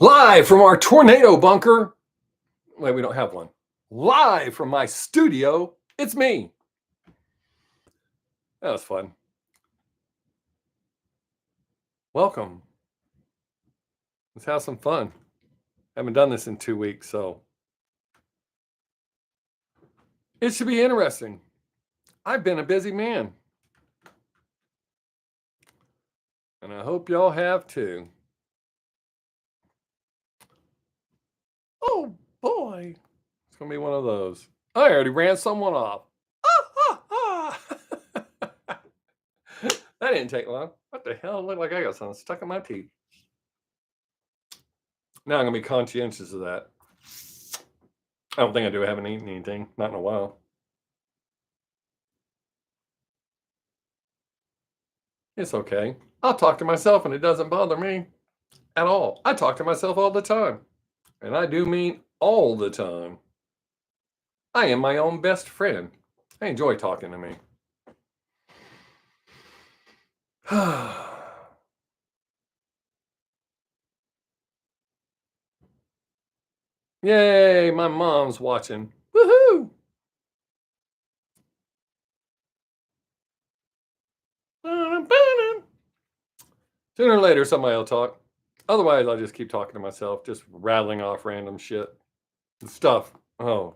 Live from our tornado bunker. Wait, we don't have one. Live from my studio, it's me. That was fun. Welcome. Let's have some fun. Haven't done this in 2 weeks, so it should be interesting. I've been a busy man. And I hope y'all have too. Oh boy. It's going to be one of those. I already ran someone off. That didn't take long. What the hell? It looked like I got something stuck in my teeth. Now I'm going to be conscientious of that. I don't think I do. I haven't eaten anything. Not in a while. It's okay. I'll talk to myself and it doesn't bother me at all. I talk to myself all the time. And I do mean all the time. I am my own best friend. I enjoy talking to me. Yay, my mom's watching. Woohoo! Sooner or later, somebody will talk. Otherwise, I'll just keep talking to myself, just rattling off random shit and stuff. Oh,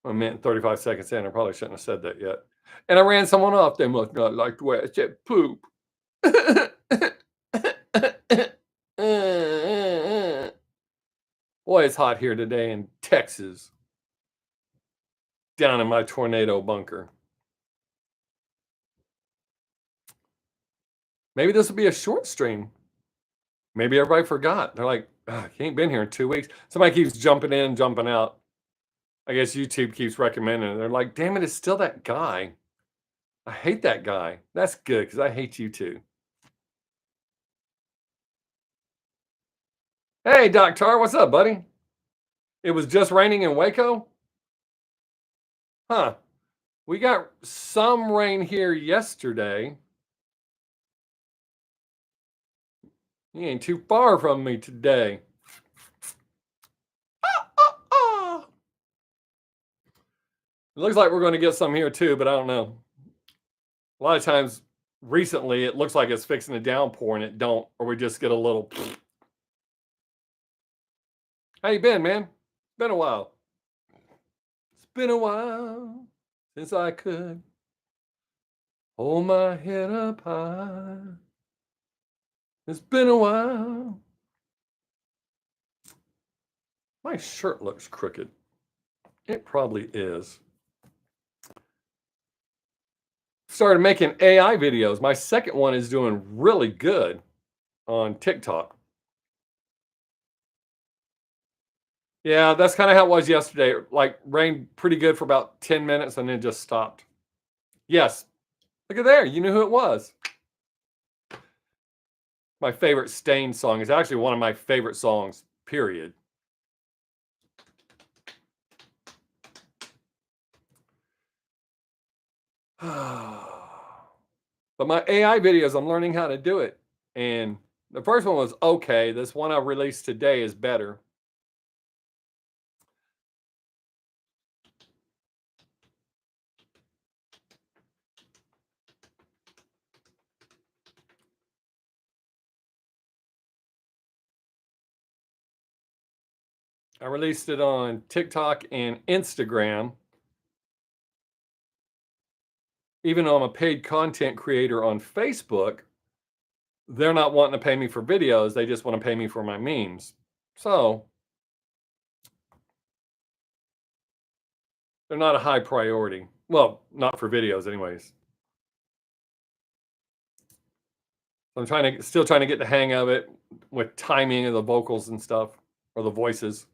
a minute and 35 seconds in. I probably shouldn't have said that yet. And I ran someone off. They must not like the way I said poop. Boy, it's hot here today in Texas. Down in my tornado bunker. Maybe this will be a short stream. Maybe everybody forgot. They're like, oh, he ain't been here in 2 weeks. Somebody keeps jumping in, jumping out. I guess YouTube keeps recommending it. They're like, damn it, it's still that guy. I hate that guy. That's good because I hate you too. Hey, Doc Tar, what's up, buddy? It was just raining in Waco? Huh. We got some rain here yesterday. You ain't too far from me today. It looks like we're going to get some here too, but I don't know. A lot of times recently, it looks like it's fixing a downpour and it don't, or we just get a little. How you been, man? It's been a while. It's been a while since I could hold my head up high. It's been a while. My shirt looks crooked. It probably is. Started making AI videos. My second one is doing really good on TikTok. Yeah, that's kind of how it was yesterday. Like rained pretty good for about 10 minutes and then just stopped. Yes. Look at there. You knew who it was. My favorite Stain song is actually one of my favorite songs, period. But my AI videos, I'm learning how to do it. And the first one was okay. This one I released today is better. I released it on TikTok and Instagram. Even though I'm a paid content creator on Facebook, they're not wanting to pay me for videos. They just want to pay me for my memes. So they're not a high priority. Well, not for videos anyways. I'm still trying to get the hang of it with timing of the vocals and stuff, or the voices.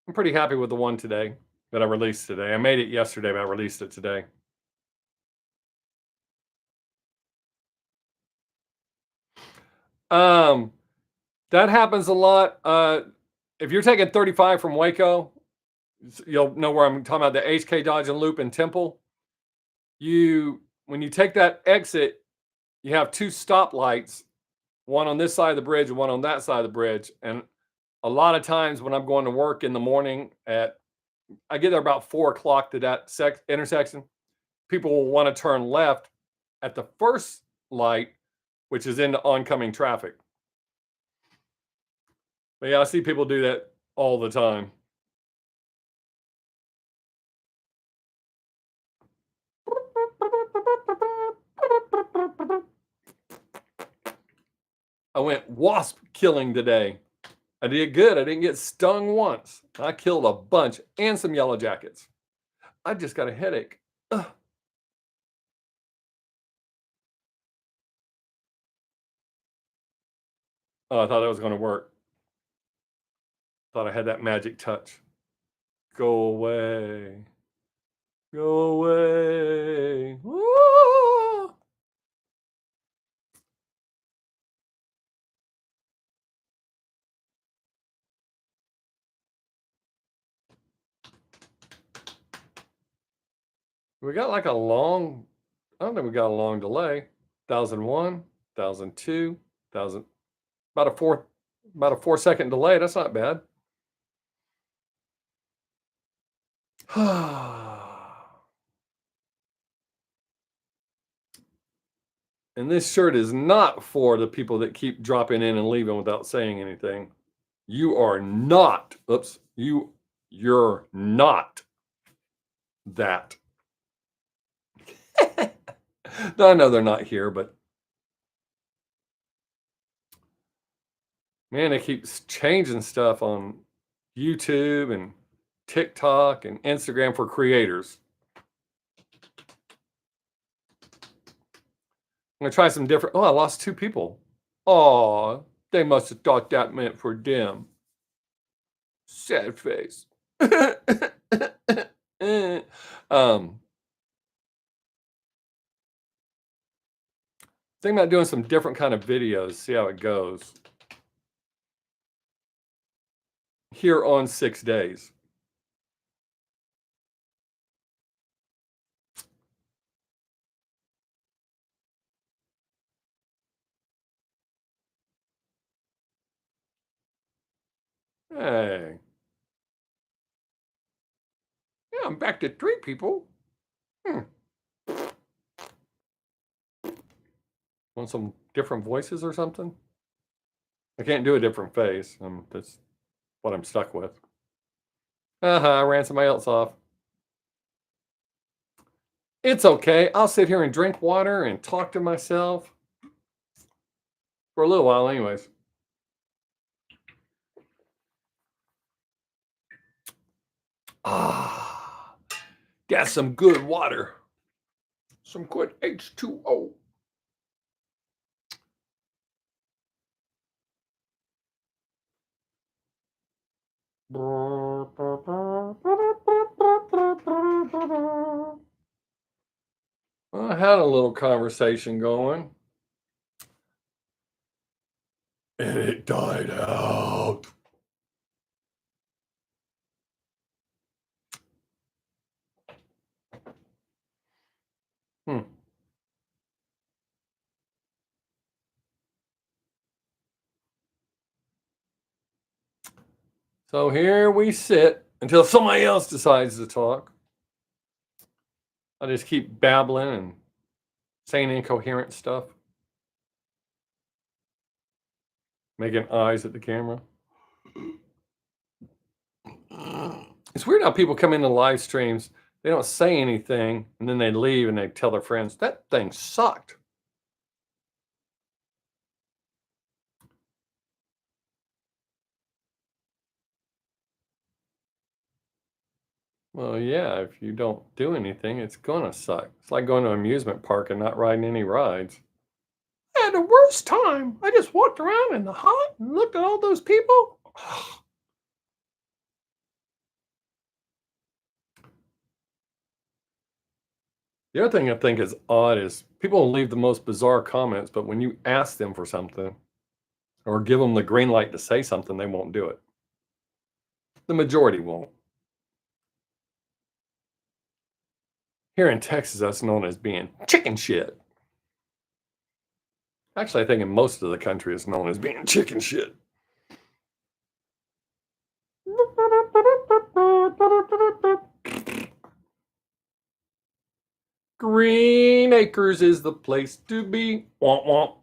I'm pretty happy with the one today that I released today. I made it yesterday, but I released it today. That happens a lot. If you're taking 35 from Waco, you'll know where I'm talking about, the HK Dodge and Loop and Temple. When you take that exit, you have two stoplights one on this side of the bridge and one on that side of the bridge. And a lot of times when I'm going to work in the morning I get there about 4 o'clock to that intersection. People will want to turn left at the first light, which is into oncoming traffic. But yeah, I see people do that all the time. I went wasp killing today. I did good. I didn't get stung once. I killed a bunch and some yellow jackets. I just got a headache. Ugh. Oh, I thought that was going to work. Thought I had that magic touch. Go away. Go away. Woo! We got like I don't think we got a long delay. 1001, 1002, 1000, about a 4-second delay. That's not bad. And this shirt is not for the people that keep dropping in and leaving without saying anything. You are not, you're not that. No, I know they're not here, but man, it keeps changing stuff on YouTube and TikTok and Instagram for creators. I'm gonna try some different. Oh, I lost 2 people. Oh, they must have thought that meant for them. Sad face. Thinking about doing some different kind of videos, see how it goes. Here on Sixx Daze. Hey. Yeah, I'm back to 3 people. Want some different voices or something? I can't do a different face. That's what I'm stuck with. I ran somebody else off. It's okay. I'll sit here and drink water and talk to myself for a little while anyways. That's some good water. Some good H2O. I had a little conversation going. And it died out. So here we sit until somebody else decides to talk. I just keep babbling and saying incoherent stuff. Making eyes at the camera. It's weird how people come into live streams, they don't say anything, and then they leave and they tell their friends, that thing sucked. Well, yeah, if you don't do anything, it's gonna suck. It's like going to an amusement park and not riding any rides. I had the worst time. I just walked around in the hot and looked at all those people. The other thing I think is odd is people will leave the most bizarre comments, but when you ask them for something or give them the green light to say something, they won't do it. The majority won't. Here in Texas, that's known as being chicken shit. Actually, I think in most of the country it's known as being chicken shit. Green Acres is the place to be. Womp womp.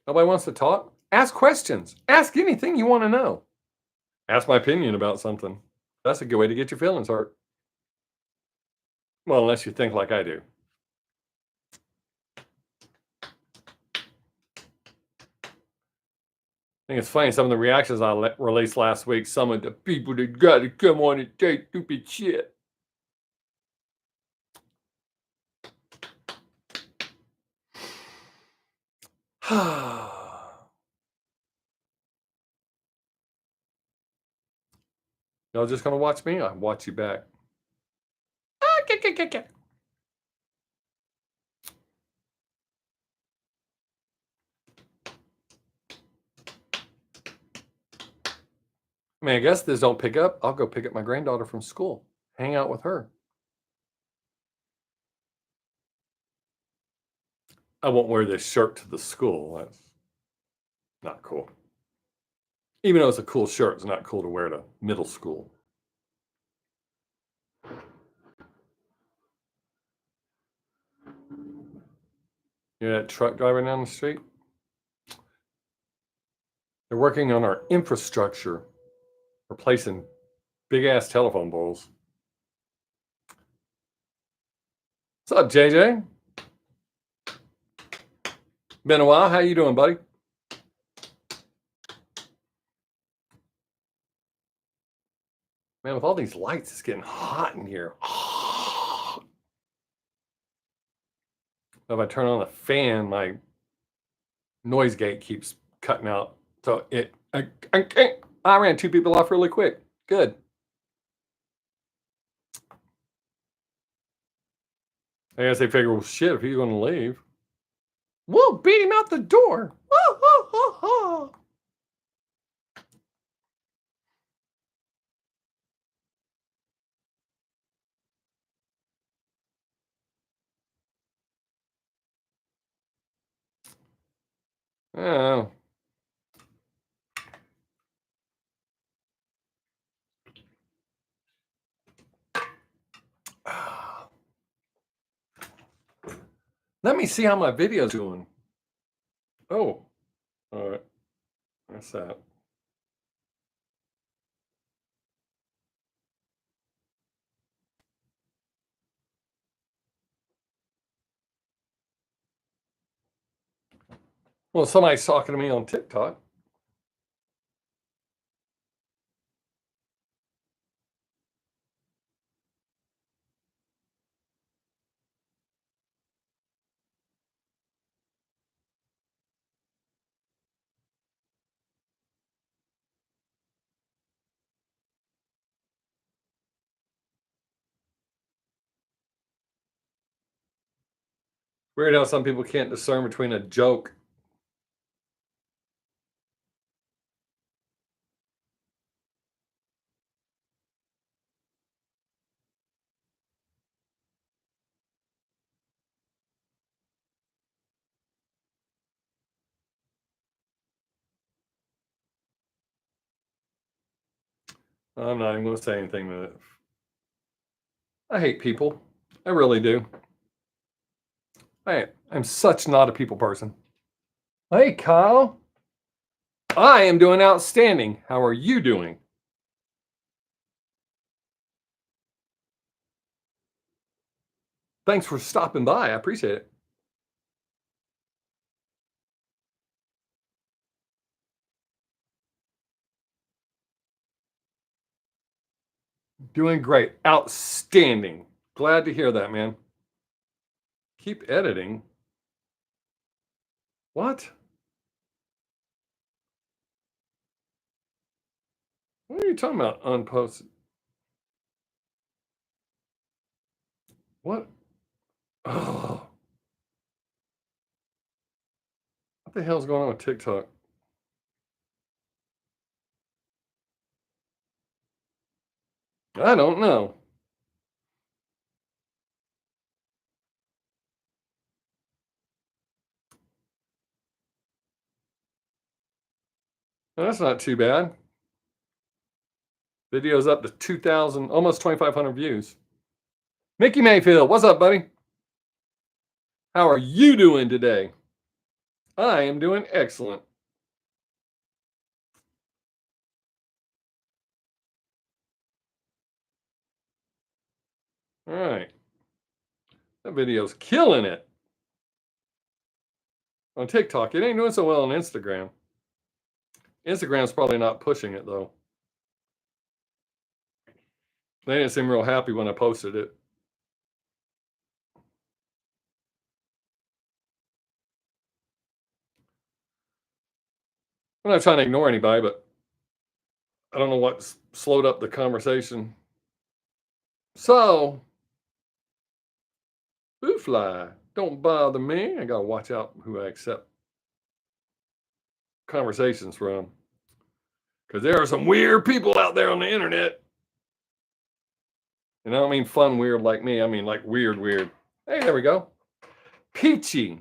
Nobody wants to talk? Ask questions. Ask anything you want to know. Ask my opinion about something. That's a good way to get your feelings hurt. Well, unless you think like I do. I think it's funny, some of the reactions I released last week, some of the people that got to come on and take stupid shit. Y'all just gonna watch me? I'll watch you back. I mean, I guess this don't pick up. I'll go pick up my granddaughter from school, hang out with her. I won't wear this shirt to the school. That's not cool. Even though it's a cool shirt, it's not cool to wear to middle school. You know that truck driving down the street? They're working on our infrastructure, replacing big-ass telephone poles. What's up, JJ? Been a while. How you doing, buddy? Man, with all these lights, it's getting hot in here. If I turn on the fan, my noise gate keeps cutting out. So I ran 2 people off really quick. Good. I guess they figure, well, shit, if he's going to leave, we'll beat him out the door. Oh. Let me see how my video's doing. Oh, all right. That's that. Well, somebody's talking to me on TikTok. Weird how some people can't discern between a joke. I'm not even going to say anything to it. I hate people. I really do. I'm such not a people person. Hey, Kyle. I am doing outstanding. How are you doing? Thanks for stopping by. I appreciate it. Doing great. Outstanding. Glad to hear that, man. Keep editing. What? What are you talking about? Unposted. What? Oh. What the hell's going on with TikTok? I don't know. Well, that's not too bad. Video's up to 2,000, almost 2,500 views. Mickey Mayfield, what's up, buddy? How are you doing today? I am doing excellent. All right. That video's killing it on TikTok. It ain't doing so well on Instagram. Instagram's probably not pushing it, though. They didn't seem real happy when I posted it. I'm not trying to ignore anybody, but I don't know what slowed up the conversation. So, boo fly, don't bother me. I gotta watch out who I accept conversations from, because there are some weird people out there on the internet. And I don't mean fun weird like me. I mean like weird weird. Hey, there we go. Peachy,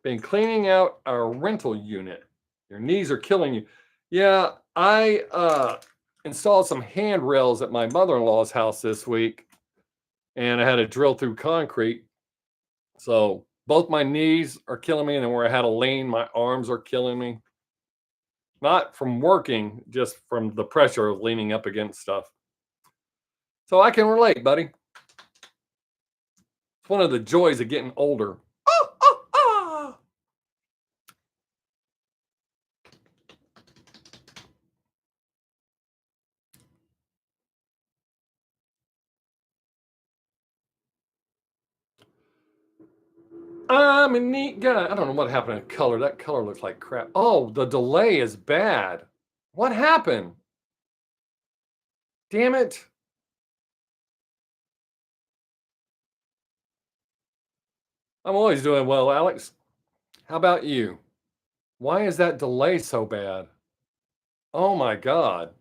been cleaning out our rental unit. Your knees are killing you. Yeah, I installed some handrails at my mother-in-law's house this week, and I had to drill through concrete. So both my knees are killing me, and then where I had to lean, my arms are killing me. Not from working, just from the pressure of leaning up against stuff. So I can relate, buddy. It's one of the joys of getting older. Oh, oh, oh. I'm a neat guy. I don't know what happened to color. That color looks like crap. Oh, the delay is bad. What happened? Damn it. I'm always doing well, Alex. How about you? Why is that delay so bad? Oh my God.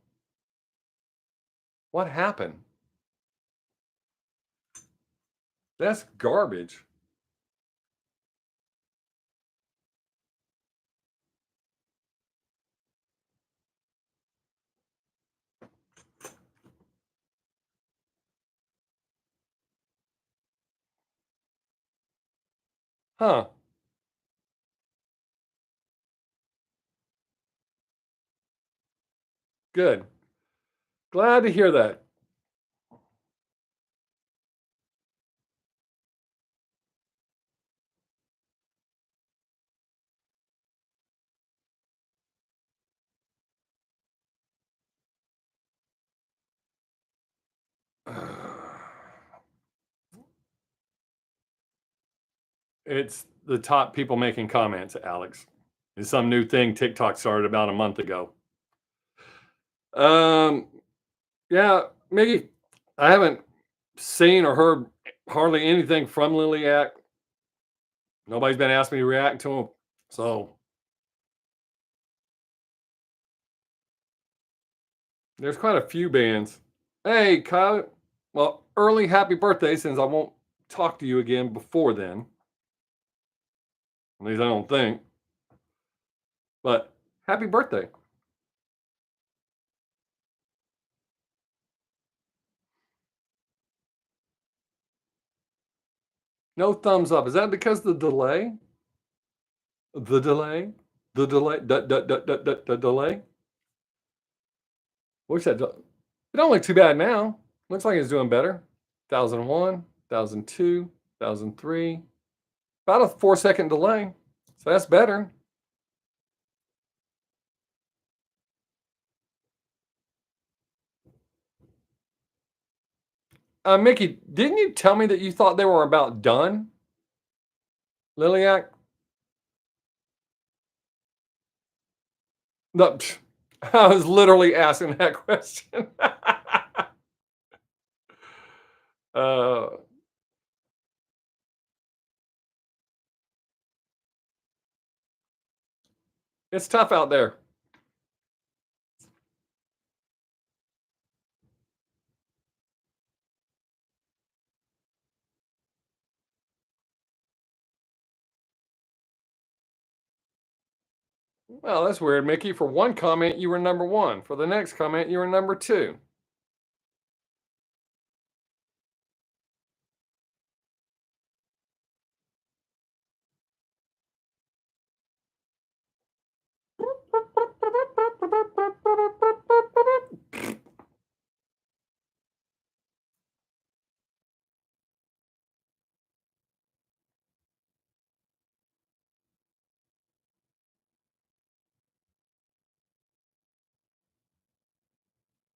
What happened? That's garbage. Huh. Good. Glad to hear that. It's the top people making comments, Alex. It's some new thing TikTok started about a month ago. Um, yeah, Miggy, I haven't seen or heard hardly anything from Liliac. Nobody's been asking me to react to him. So there's quite a few bands. Hey, Kyle. Well, early happy birthday, since I won't talk to you again before then. At least I don't think. But happy birthday. No thumbs up. Is that because the delay? The delay? The delay? The delay? What's that? It don't look too bad now. Looks like it's doing better. 1001, 1002, 1003. About a 4-second delay. So that's better. Mickey, didn't you tell me that you thought they were about done? Liliac? No, I was literally asking that question. uh, it's tough out there. Well, that's weird, Mickey. For one comment, you were number one. For the next comment, you were number two.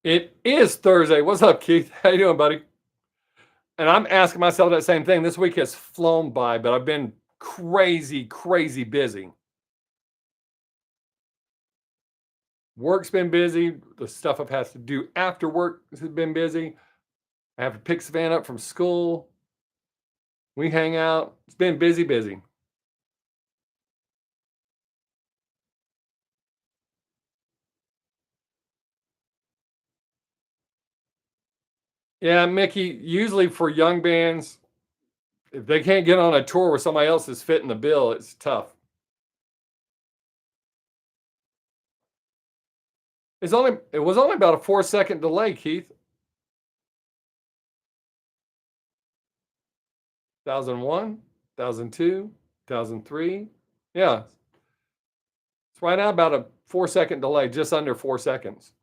It is Thursday. What's up, Keith? How you doing, buddy? And I'm asking myself that same thing. This week has flown by, but I've been crazy, crazy busy. Work's been busy. The stuff I've had to do after work has been busy. I have to pick Savannah up from school. We hang out. It's been busy, busy. Yeah, Mickey, usually for young bands, if they can't get on a tour where somebody else is fitting the bill, it's tough. It was only about a 4-second delay, Keith. 2001, 2002, 2003. Yeah. It's right now about a 4-second delay, just under 4 seconds.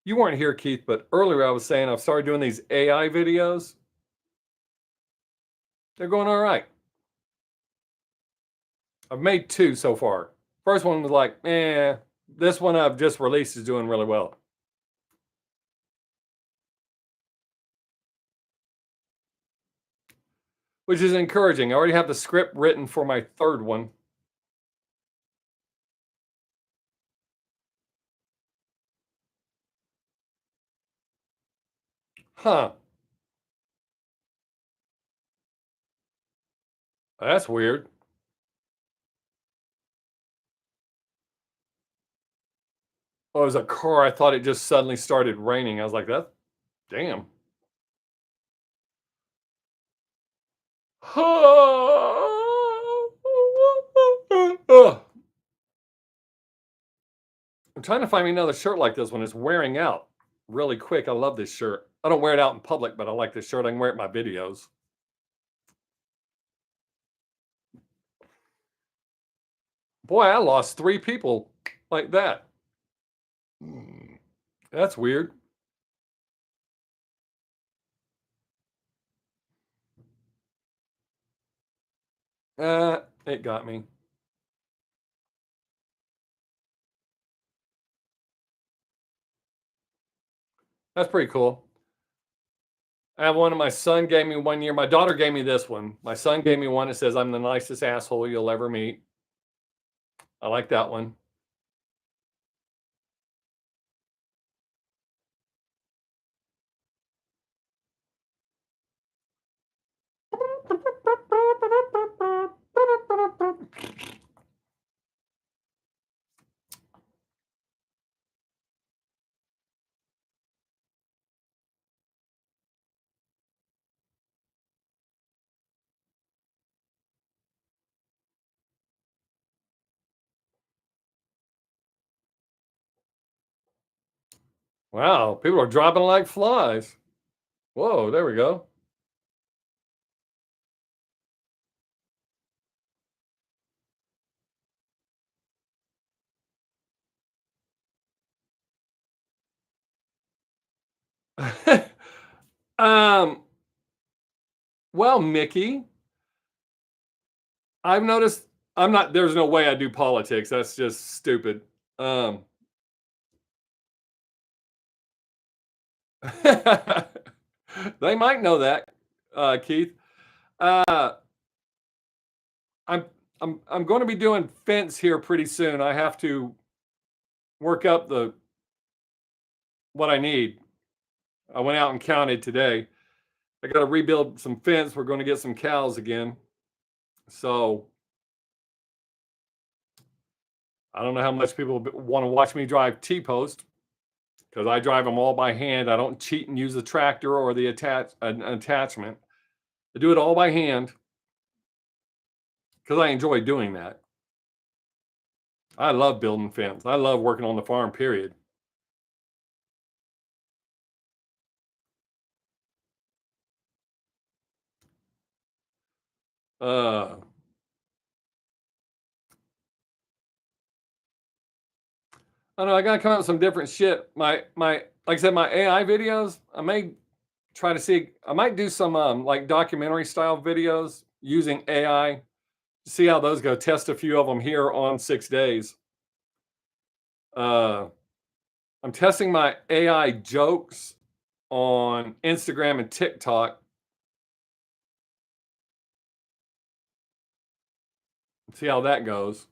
You weren't here, Keith, but earlier I was saying I've started doing these AI videos. They're going all right. I've made 2 so far. First one was like, this one I've just released is doing really well. Which is encouraging. I already have the script written for my 3rd one. Huh. That's weird. Oh, it was a car. I thought it just suddenly started raining. I was like, that, damn. I'm trying to find me another shirt like this one. It's wearing out really quick. I love this shirt. I don't wear it out in public, but I like this shirt. I can wear it in my videos. Boy, I lost 3 people like that. That's weird. It got me. That's pretty cool. I have one, and my son gave me one year. My daughter gave me this one. My son gave me one that says, I'm the nicest asshole you'll ever meet. I like that one. Wow, people are dropping like flies. Whoa, there we go. um, well, Mickey, I've noticed there's no way I do politics. That's just stupid. They might know that, Keith. Uh, I'm I'm going to be doing fence here pretty soon. I have to work up what I need. I went out and counted today. I got to rebuild some fence. We're going to get some cows again. So I don't know how much people want to watch me drive T-post because I drive them all by hand. I don't cheat and use the tractor or the attachment. I do it all by hand because I enjoy doing that. I love building fence. I love working on the farm, period. I don't know. I gotta come up with some different shit. My like I said, my AI videos. I may try to see. I might do some like documentary style videos using AI. See how those go. Test a few of them here on 6 days. I'm testing my AI jokes on Instagram and TikTok. See how that goes.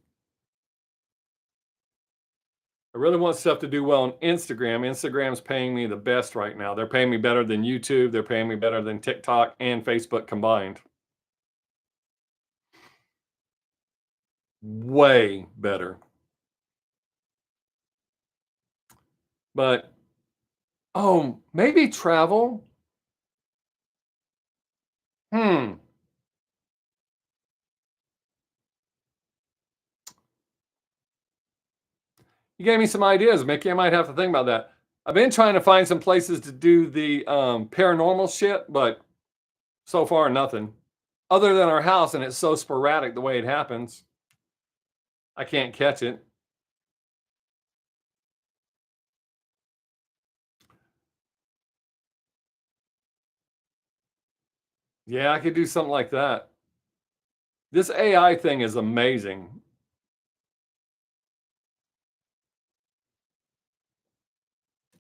I really want stuff to do well on Instagram. Instagram's paying me the best right now. They're paying me better than YouTube. They're paying me better than TikTok and Facebook combined. Way better. But, oh, maybe travel. You gave me some ideas, Mickey. I might have to think about that. I've been trying to find some places to do the paranormal shit, but so far nothing. Other than our house, and it's so sporadic the way it happens. I can't catch it. Yeah, I could do something like that. This AI thing is amazing.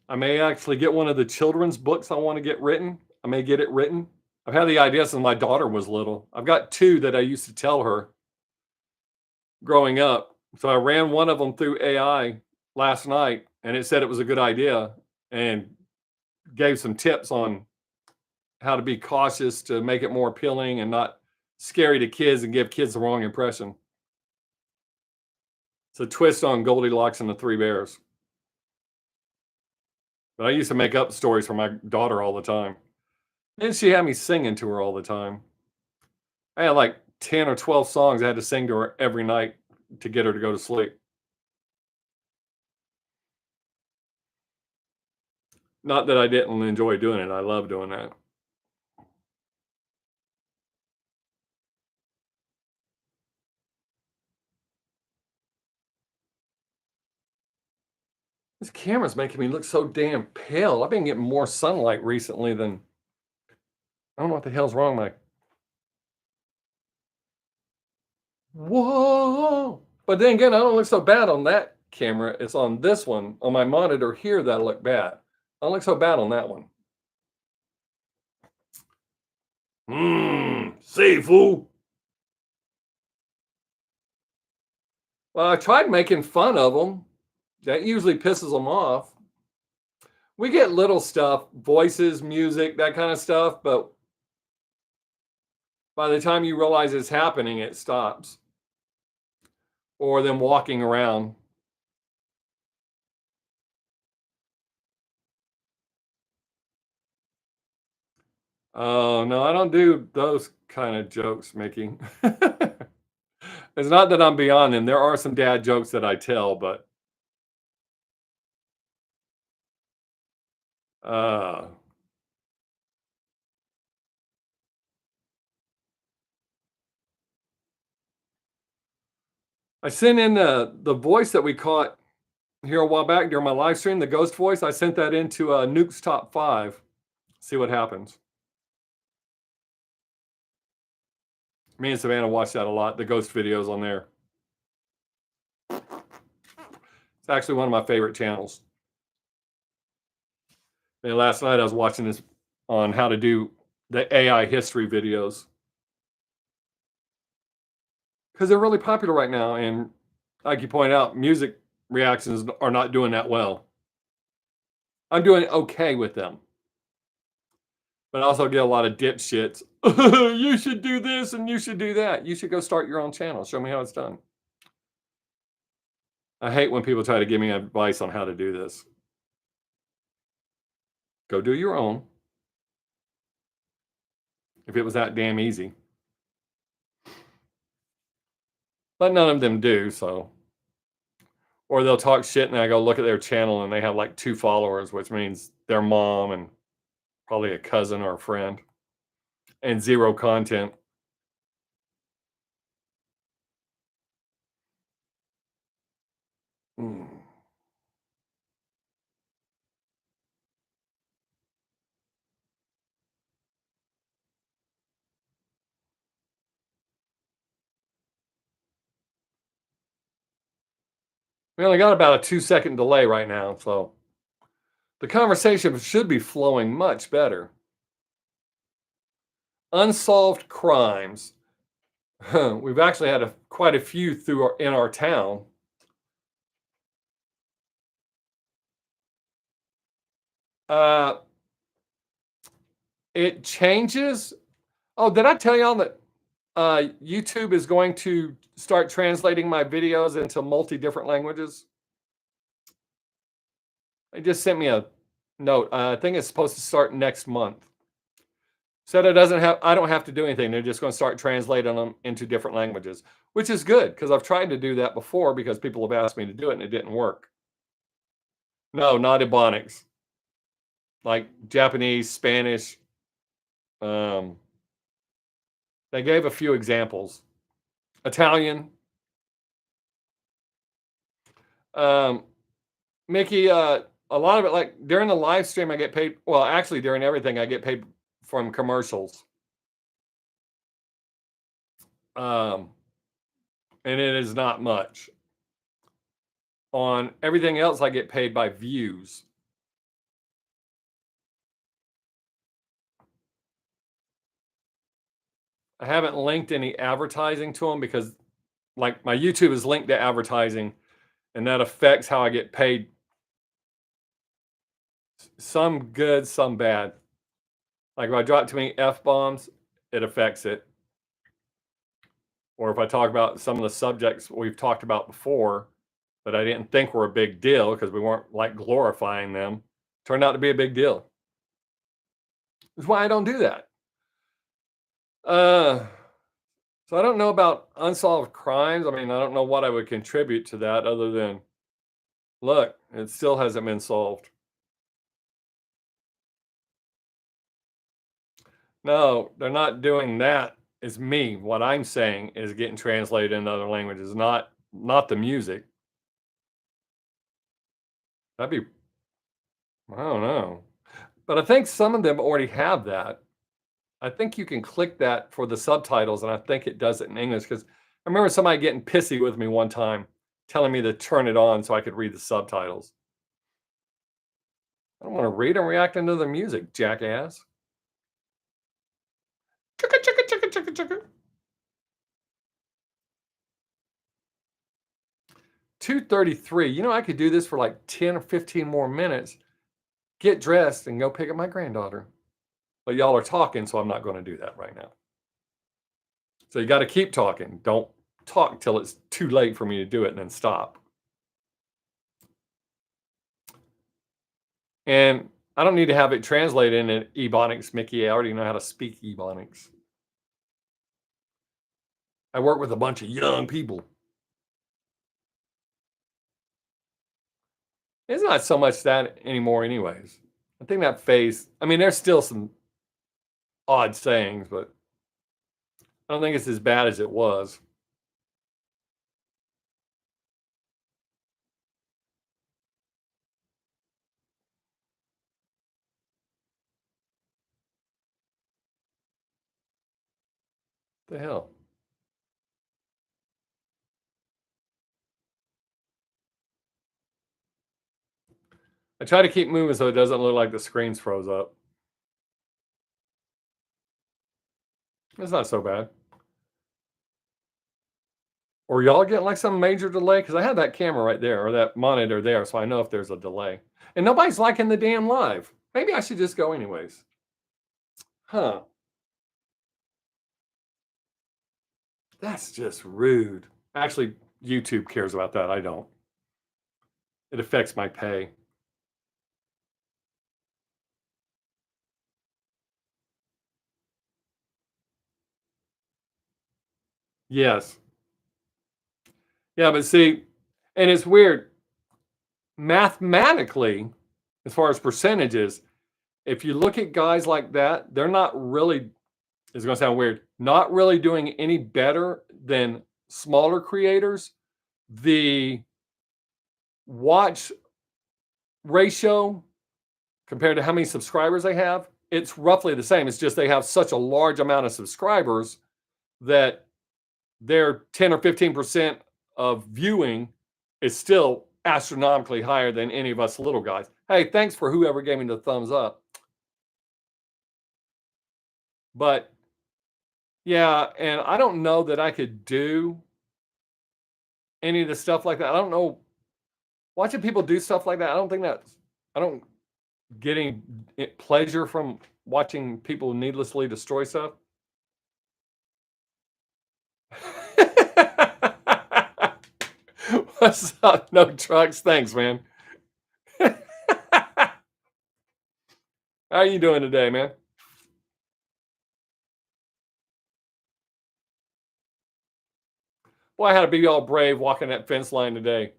I may actually get one of the children's books I want to get written. I may get it written. I've had the idea since my daughter was little. I've got two that I used to tell her growing up. So I ran one of them through AI last night, and it said it was a good idea and gave some tips on how to be cautious to make it more appealing and not scary to kids and give kids the wrong impression. It's a twist on Goldilocks and the Three Bears. But I used to make up stories for my daughter all the time. And she had me singing to her all the time. I had like 10 or 12 songs I had to sing to her every night to get her to go to sleep. Not that I didn't enjoy doing it. I love doing that. This camera's making me look so damn pale. I've been getting more sunlight recently than I don't know what the hell's wrong with my. Whoa! But then again, I don't look so bad on that camera. It's on this one, on my monitor here, that I look bad. I don't look so bad on that one. See, fool. Well, I tried making fun of them. That usually pisses them off. We get little stuff, voices, music, that kind of stuff, but by the time you realize it's happening, it stops. Or them walking around. Oh, no, I don't do those kind of jokes, Mickey. It's not that I'm beyond them. There are some dad jokes that I tell, but uh, I sent in the voice that we caught here a while back during my live stream, the ghost voice. I sent that into Nuke's top 5. See what happens. Me and Savannah watch that a lot, the ghost videos on there. It's actually one of my favorite channels. And last night I was watching this on how to do the AI history videos. Because they're really popular right now. And like you point out, music reactions are not doing that well. I'm doing okay with them. But I also get a lot of dipshits. You should do this and you should do that. You should go start your own channel. Show me how it's done. I hate when people try to give me advice on how to do this. Go do your own. If it was that damn easy. But none of them do, so. Or they'll talk shit and I go look at their channel and they have like 2 followers, which means their mom and probably a cousin or a friend, and 0 content. Mm. We only got about a 2-second delay right now, so the conversation should be flowing much better. Unsolved crimes. We've actually had quite a few in our town. Uh, it changes. Oh, did I tell y'all that YouTube is going to start translating my videos into different languages? They just sent me a note. I think it's supposed to start next month. Said I don't have to do anything. They're just going to start translating them into different languages, which is good because I've tried to do that before because people have asked me to do it and it didn't work. No, not Ebonics. Like Japanese, Spanish. They gave a few examples. Italian. Mickey, a lot of it, like during the live stream, I get paid. Well, actually, during everything, I get paid from commercials. And it is not much. On everything else, I get paid by views. I haven't linked any advertising to them because, like, my YouTube is linked to advertising, and that affects how I get paid. Some good, some bad. Like if I drop too many F-bombs, it affects it. Or if I talk about some of the subjects we've talked about before that I didn't think were a big deal because we weren't like glorifying them, turned out to be a big deal. That's why I don't do that. So I don't know about unsolved crimes. I mean, I don't know what I would contribute to that other than, look, it still hasn't been solved. No, they're not doing that. It's me. What I'm saying is getting translated into other languages, not the music. That'd be, I don't know. But I think some of them already have that. I think you can click that for the subtitles, and I think it does it in English because I remember somebody getting pissy with me one time, telling me to turn it on so I could read the subtitles. I don't want to read. I'm reacting to the music, jackass. Chicka, chicka, chicka, chicka, chicka. 2:33. You know, I could do this for like 10 or 15 more minutes, get dressed, and go pick up my granddaughter. But y'all are talking, so I'm not going to do that right now. So you got to keep talking. Don't talk till it's too late for me to do it and then stop. And I don't need to have it translated in Ebonics, Mickey. I already know how to speak Ebonics. I work with a bunch of young people. It's not so much that anymore, anyways. I think that phase, I mean, there's still some odd sayings, but I don't think it's as bad as it was. The hell? I try to keep moving so it doesn't look like the screen's froze up. It's not so bad. Or y'all getting like some major delay? Because I have that camera right there or that monitor there, so I know if there's a delay. And nobody's liking the damn live. Maybe I should just go anyways. Huh. That's just rude. Actually, YouTube cares about that. I don't. It affects my pay. Yes. Yeah, but see, and it's weird. Mathematically, as far as percentages, if you look at guys like that, they're not really, it's gonna sound weird, not really doing any better than smaller creators. The watch ratio compared to how many subscribers they have, it's roughly the same. It's just they have such a large amount of subscribers that their 10 or 15% of viewing is still astronomically higher than any of us little guys. Hey, thanks for whoever gave me the thumbs up. But yeah, and I don't know that I could do any of the stuff like that. I don't know. Watching people do stuff like that, I don't get any pleasure from watching people needlessly destroy stuff. What's up? No trucks. Thanks, man. How you doing today, man? Well, I had to be all brave walking that fence line today.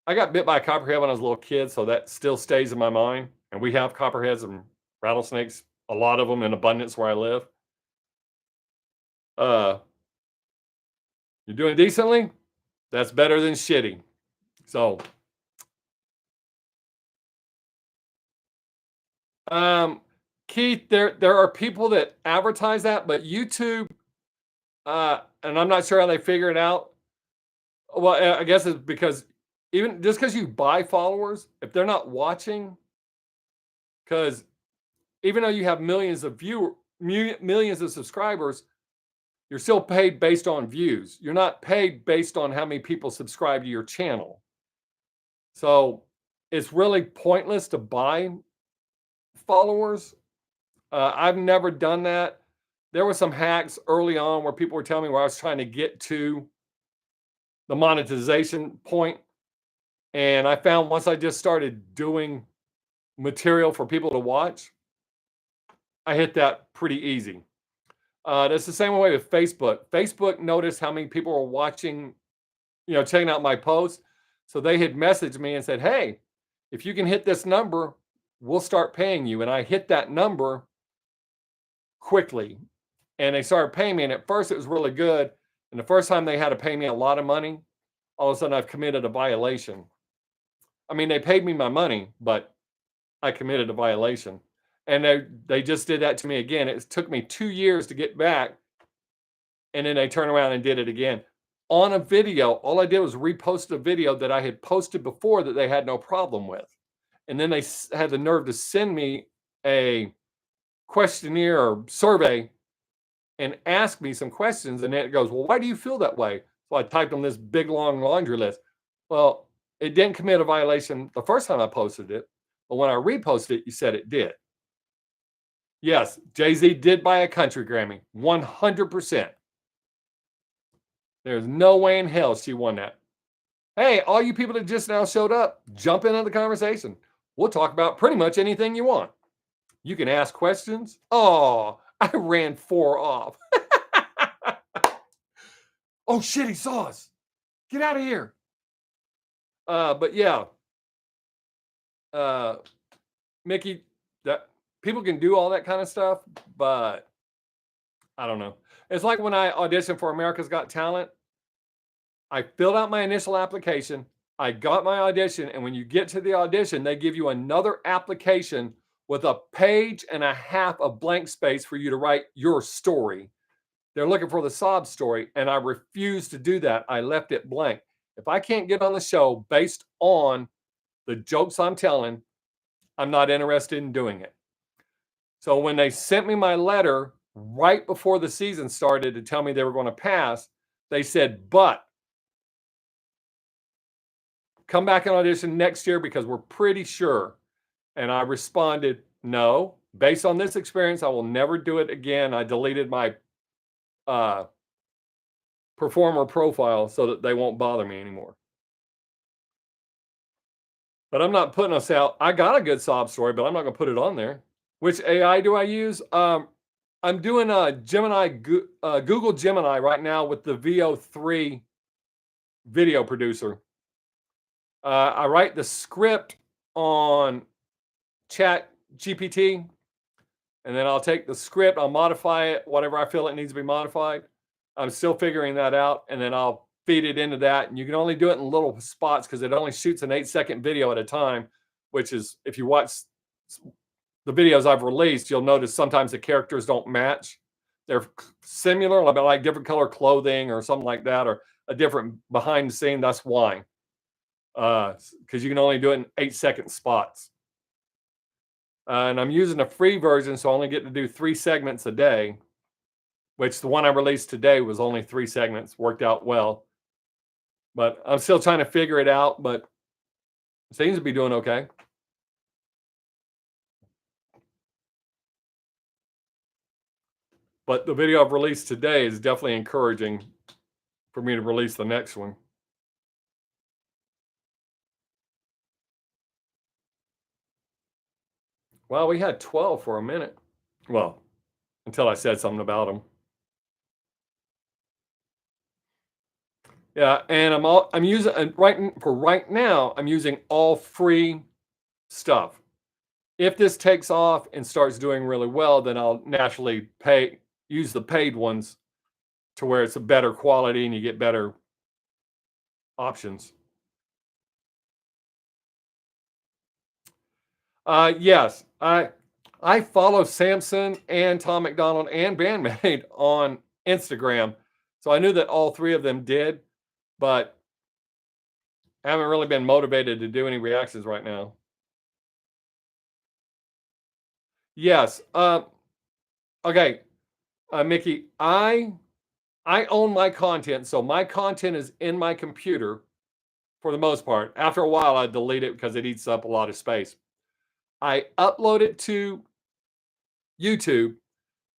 I got bit by a copperhead when I was a little kid, so that still stays in my mind. And we have copperheads and rattlesnakes, a lot of them in abundance where I live. Uh, you're doing decently? That's better than shitty. So, um, Keith, there are people that advertise that, but YouTube, and I'm not sure how they figure it out. Well, I guess it's because even just because you buy followers, if they're not watching, because even though you have millions of subscribers, you're still paid based on views. You're not paid based on how many people subscribe to your channel. So it's really pointless to buy followers. I've never done that. There were some hacks early on where people were telling me where I was trying to get to the monetization point. And I found once I just started doing material for people to watch, I hit that pretty easy. That's the same way with Facebook. Facebook noticed how many people were watching, checking out my posts. So they had messaged me and said, hey, if you can hit this number, we'll start paying you. And I hit that number quickly. And they started paying me. And at first it was really good. And the first time they had to pay me a lot of money, all of a sudden I've committed a violation. I mean, they paid me my money, but I committed a violation. And they just did that to me again. It took me 2 years to get back. And then they turned around and did it again. On a video, all I did was repost a video that I had posted before that they had no problem with. And then they had the nerve to send me a questionnaire or survey and ask me some questions. And then it goes, well, why do you feel that way? So I typed on this big, long laundry list. Well, it didn't commit a violation the first time I posted it. But when I reposted it, you said it did. Yes, Jay-Z did buy a country Grammy, 100%. There's no way in hell she won that. Hey, all you people that just now showed up, jump into the conversation. We'll talk about pretty much anything you want. You can ask questions. Oh, I ran 4 off. Oh shit, he saw us. Get out of here. But yeah, Mickey, that people can do all that kind of stuff, but I don't know. It's like when I auditioned for America's Got Talent. I filled out my initial application. I got my audition. And when you get to the audition, they give you another application with a page and a half of blank space for you to write your story. They're looking for the sob story. And I refused to do that. I left it blank. If I can't get on the show based on the jokes I'm telling, I'm not interested in doing it. So when they sent me my letter right before the season started to tell me they were going to pass, they said, but come back and audition next year because we're pretty sure. And I responded, no, based on this experience, I will never do it again. I deleted my performer profile so that they won't bother me anymore. But I'm not putting us out. I got a good sob story, but I'm not gonna put it on there. Which AI do I use? I'm doing a Google Gemini right now with the VO3 video producer. I write the script on Chat GPT, and then I'll take the script, I'll modify it, whatever I feel it needs to be modified. I'm still figuring that out, and then I'll feed it into that. And you can only do it in little spots because it only shoots an 8-second video at a time, which is, if you watch the videos I've released, you'll notice sometimes the characters don't match. They're similar, like different color clothing or something like that, or a different behind the scene. That's why. Because you can only do it in 8-second spots. And I'm using a free version, so I only get to do 3 segments a day, which the one I released today was only 3 segments, worked out well. But I'm still trying to figure it out, but it seems to be doing okay. But the video I've released today is definitely encouraging for me to release the next one. Well, we had 12 for a minute. Well, until I said something about them. Yeah, and I'm using right now, I'm using all free stuff. If this takes off and starts doing really well, then I'll naturally use the paid ones to where it's a better quality and you get better options. Yes, I follow Samson and Tom McDonald and Bandmate on Instagram, so I knew that all 3 of them did, but I haven't really been motivated to do any reactions right now. Yes. Okay, Mickey, I own my content, so my content is in my computer for the most part. After a while, I delete it because it eats up a lot of space. I upload it to YouTube.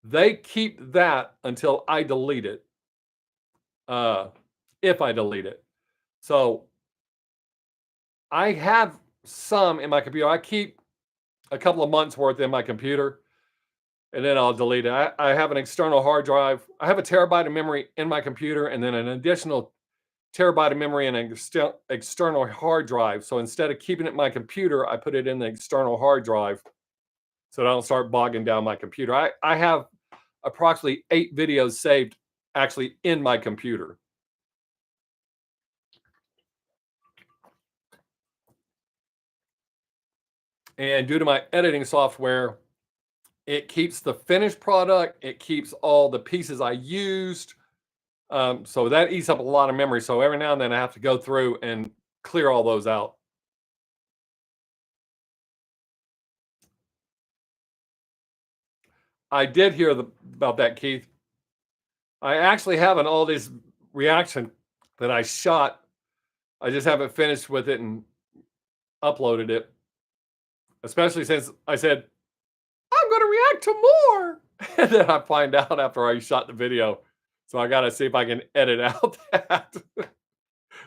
They keep that until I delete it. If I delete it. So I have some in my computer. I keep a couple of months worth in my computer and then I'll delete it. I have an external hard drive. I have a terabyte of memory in my computer and then an additional terabyte of memory in an external hard drive. So instead of keeping it in my computer, I put it in the external hard drive so I don't start bogging down my computer. I have approximately 8 videos saved actually in my computer. And due to my editing software, it keeps the finished product. It keeps all the pieces I used. So that eats up a lot of memory. So every now and then I have to go through and clear all those out. I did hear about that, Keith. I actually have an all this reaction that I shot. I just haven't finished with it and uploaded it. Especially since I said, I'm going to react to more. And then I find out after I shot the video. So I got to see if I can edit out that.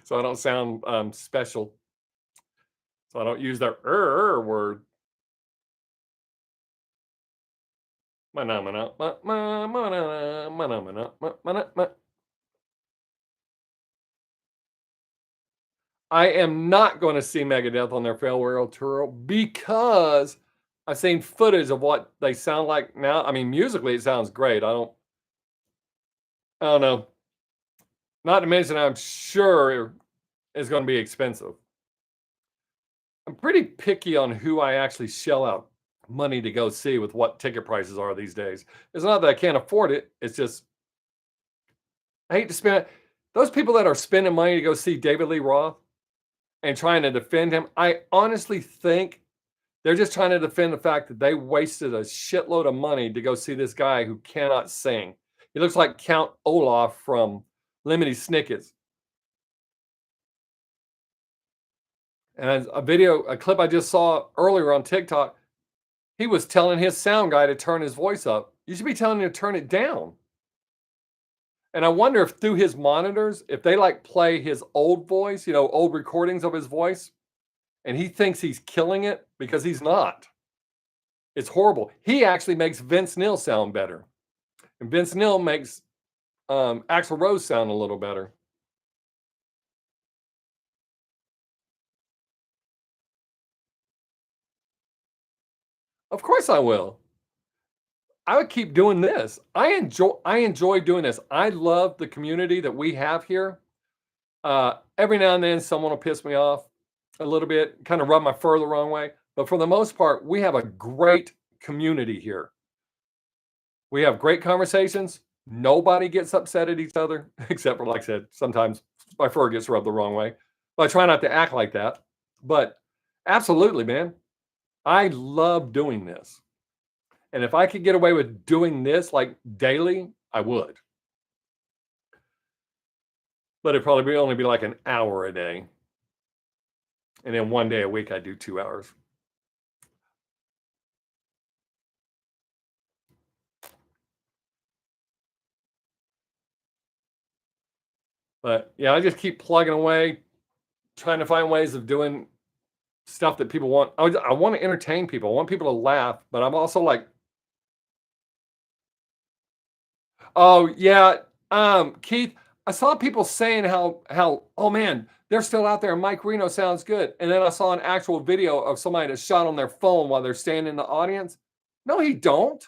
So I don't sound special. So I don't use the word. I am not going to see Megadeth on their farewell tour because I've seen footage of what they sound like now. I mean, musically, it sounds great. I don't know. Not to mention, I'm sure it's going to be expensive. I'm pretty picky on who I actually shell out money to go see with what ticket prices are these days. It's not that I can't afford it. It's just, I hate to spend it. Those people that are spending money to go see David Lee Roth and trying to defend him, I honestly think they're just trying to defend the fact that they wasted a shitload of money to go see this guy who cannot sing. He looks like Count Olaf from Lemony Snicket. And a clip I just saw earlier on TikTok, he was telling his sound guy to turn his voice up. You should be telling him to turn it down. And I wonder if through his monitors, if they like play his old voice, old recordings of his voice, and he thinks he's killing it because he's not. It's horrible. He actually makes Vince Neil sound better. And Vince Neil makes Axl Rose sound a little better. Of course I will. I would keep doing this. I enjoy doing this. I love the community that we have here. Every now and then someone will piss me off a little bit, kind of rub my fur the wrong way. But for the most part, we have a great community here. We have great conversations. Nobody gets upset at each other, except for, like I said, sometimes my fur gets rubbed the wrong way. But I try not to act like that. But absolutely, man, I love doing this. And if I could get away with doing this like daily, I would. But it'd probably only be like an hour a day. And then one day a week, I do 2 hours. But yeah, I just keep plugging away, trying to find ways of doing stuff that people want. I want to entertain people. I want people to laugh, but I'm also like, oh yeah, Keith, I saw people saying how oh man, they're still out there and Mike Reno sounds good. And then I saw an actual video of somebody that shot on their phone while they're standing in the audience. No, he don't.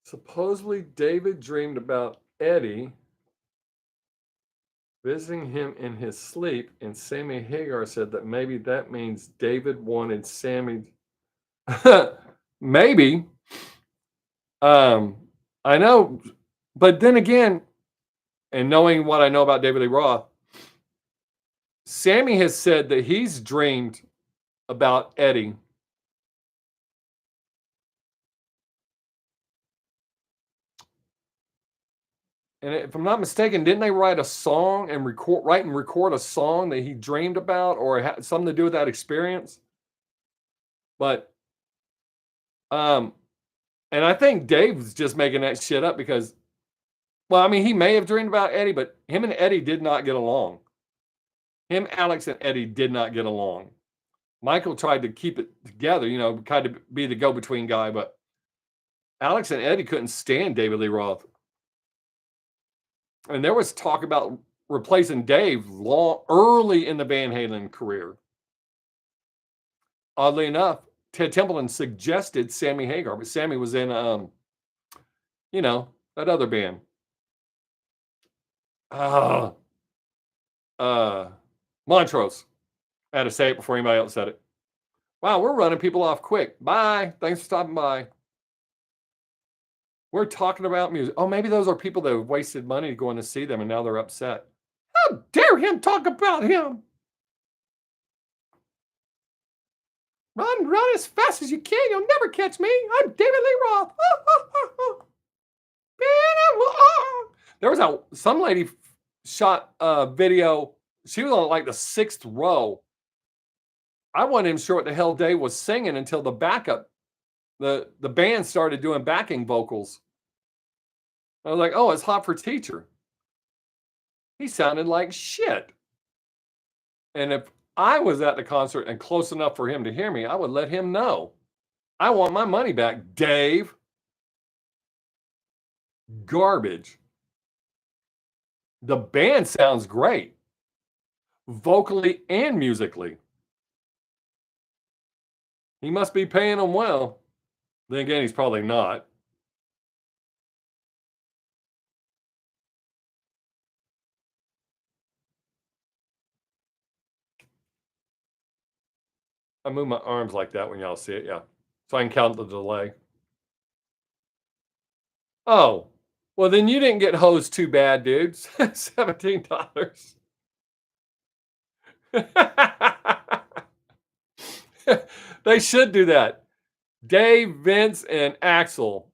Supposedly David dreamed about Eddie visiting him in his sleep, and Sammy Hagar said that maybe that means David wanted Sammy. Maybe. Um, I know, but then again, and knowing what I know about David Lee Roth, Sammy has said that he's dreamed about Eddie. And if I'm not mistaken, didn't they write a song and record a song that he dreamed about, or it had something to do with that experience? But and I think Dave's just making that shit up because, well, I mean, he may have dreamed about Eddie, but him and Eddie did not get along. Him, Alex, and Eddie did not get along. Michael tried to keep it together, kind of be the go-between guy, but Alex and Eddie couldn't stand David Lee Roth. And there was talk about replacing Dave early in the Van Halen career. Oddly enough, Ted Templeton suggested Sammy Hagar, but Sammy was in, that other band. Montrose. I had to say it before anybody else said it. Wow, we're running people off quick. Bye. Thanks for stopping by. We're talking about music. Oh, maybe those are people that have wasted money going to see them and now they're upset. How dare him talk about him? Run as fast as you can. You'll never catch me. I'm David Lee Roth. There was some lady shot a video. She was on like the 6th row. I wasn't even sure what the hell Dave was singing until the backup, the band started doing backing vocals. I was like, oh, it's Hot for Teacher. He sounded like shit. And if I was at the concert and close enough for him to hear me, I would let him know. I want my money back, Dave. Garbage. The band sounds great, vocally and musically. He must be paying them well. Then again, he's probably not. I move my arms like that when y'all see it, yeah. So I can count the delay. Oh, well, then you didn't get hosed too bad, dudes. $17. They should do that. Dave, Vince, and Axl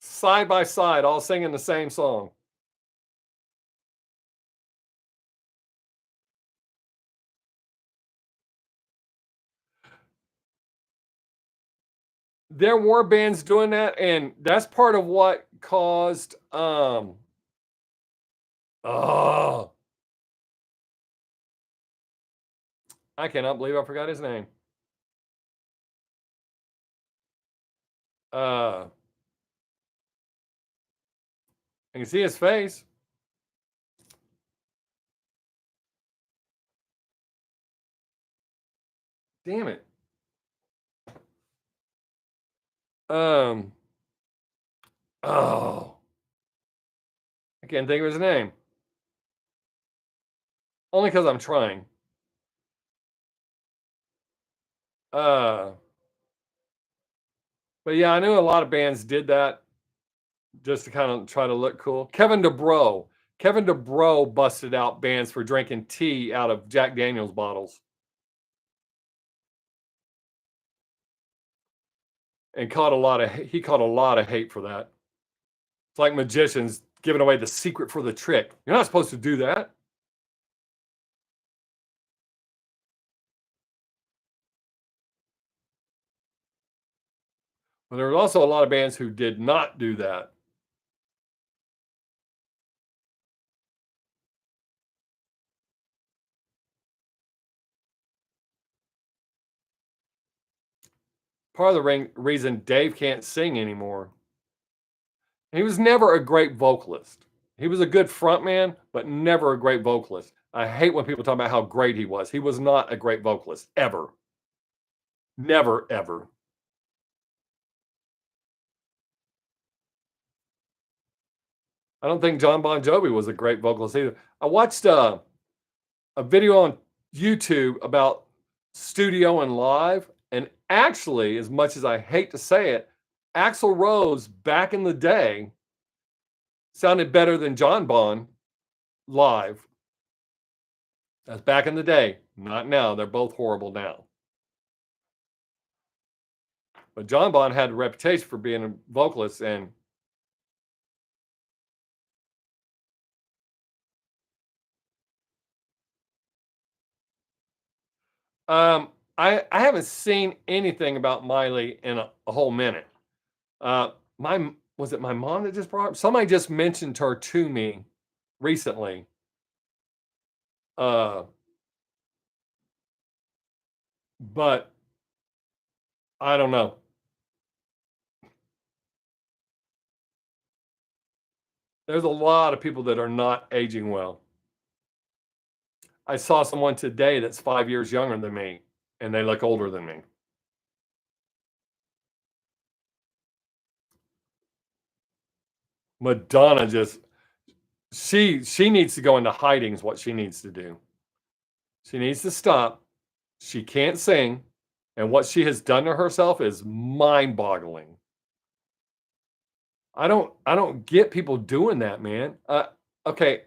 side by side, all singing the same song. there were bands doing that, and that's part of what caused, oh, I cannot believe I forgot his name. Uh, I can see his face. Damn it. Um, oh, I can't think of his name. Only because I'm trying. Uh, but yeah, I knew a lot of bands did that just to kind of try to look cool. Kevin DeBro. Kevin DeBro busted out bands for drinking tea out of Jack Daniels bottles and he caught a lot of hate for that. It's like magicians giving away the secret for the trick. You're not supposed to do that. But there was also a lot of bands who did not do that. Part of the reason Dave can't sing anymore. He was never a great vocalist. He was a good frontman, but never a great vocalist. I hate when people talk about how great he was. He was not a great vocalist, ever. Never, ever. I don't think John Bon Jovi was a great vocalist either. I watched a video on YouTube about studio and live, and actually, as much as I hate to say it, Axl Rose back in the day sounded better than John Bon live. That's back in the day, not now. They're both horrible now. But John Bon had a reputation for being a vocalist, and I haven't seen anything about Miley in a whole minute. My was it my mom that just brought up? Somebody just mentioned her to me recently. Uh, but I don't know. There's a lot of people that are not aging well. I saw someone today that's 5 years younger than me, and they look older than me. Madonna just she needs to go into hiding is what she needs to do. She needs to stop. She can't sing, and what she has done to herself is mind-boggling. I don't get people doing that, man. Okay,